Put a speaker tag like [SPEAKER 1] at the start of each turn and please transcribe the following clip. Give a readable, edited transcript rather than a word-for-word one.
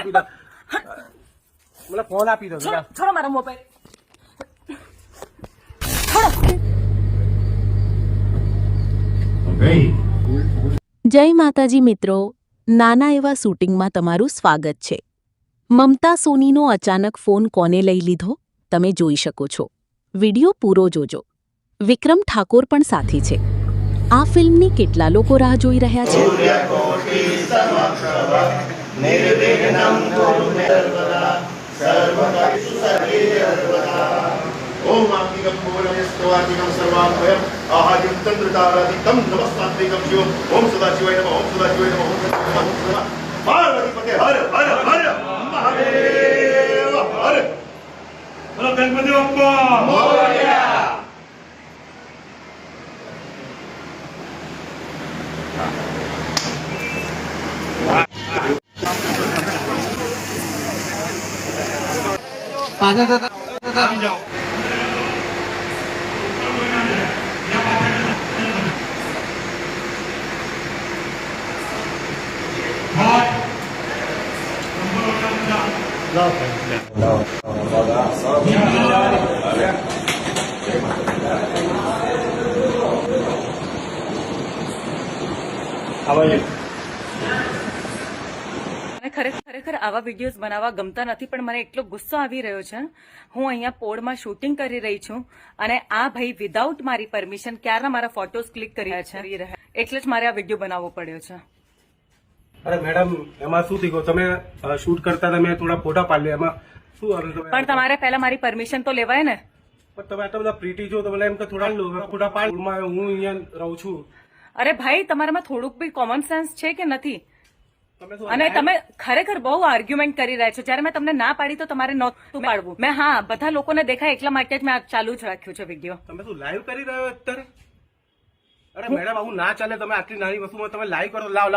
[SPEAKER 1] આપી દો, મને ફોન આપી દો.
[SPEAKER 2] છોડો મારો મોબાઈલ.
[SPEAKER 3] જય માતાજી મિત્રો, નાના એવા શૂટિંગમાં તમારું સ્વાગત છે. મમતા સોનીનો અચાનક ફોન કોને લઈ લીધો તમે જોઈ શકો છો. વિડિયો પૂરો જોજો. વિક્રમ ઠાકોર પણ સાથે છે. આ ફિલ્મની કેટલા લોકો રાહ જોઈ રહ્યા છે?
[SPEAKER 4] ओम आत्मिकं पूर्णमेस्तवार्तिकं सर्वाभयम् आहार्यं चन्द्रतारादितं नमस्तात्विकं शिव ओम सदाशिवाय नमः ओम सदाशिवाय नमः ओम सदाशिवाय नमः पार्वतीपते हर हर हर महादेव हर बोलो गणपति बप्पा मोरया. जाओ
[SPEAKER 2] ખરેખર આવા વિડીયોઝ બનાવવા ગમતા નથી, પણ મને એટલો ગુસ્સો આવી રહ્યો છે. હું અહીંયા પોળમાં શૂટિંગ કરી રહી છું અને આ ભાઈ વિધાઉટ મારી પરમિશન ક્યારના મારા ફોટોઝ ક્લિક કરી રહ્યા છે, એટલે જ મારે આ વિડીયો બનાવવો પડ્યો છે.
[SPEAKER 1] અરે મેડમ, એમાં શું થઈ ગયું? તમે શૂટ કરતા તમે થોડા ફોટા પાડી એમાં શું?
[SPEAKER 2] પણ તમારે પહેલા મારી પરમિશન તો લેવાય ને.
[SPEAKER 1] પણ તમે આટલા બધા પ્રીટી છો તો એમ કે થોડા ફોટા પાડ. હું અહીંયા રહું છું.
[SPEAKER 2] અરે ભાઈ, તમારામાં થોડુંક બી કોમન સેન્સ છે કે નથી? અને તમે ખરેખર બહુ આર્ગ્યુમેન્ટ કરી રહ્યા છો. જયારે મેં તમને ના પાડી તો તમારે નહોતું પાડવું. મેં બધા લોકોને દેખાય એટલા માટે જ મેં ચાલુ જ રાખ્યું છે વિડીયો.
[SPEAKER 1] તમે શું લાઈવ કરી રહ્યો અત્યારે? અરે મેડમ, આવું ના ચાલે. તમે આટલી નાની વસ્તુમાં તમે લાઈવ કરો. લાવ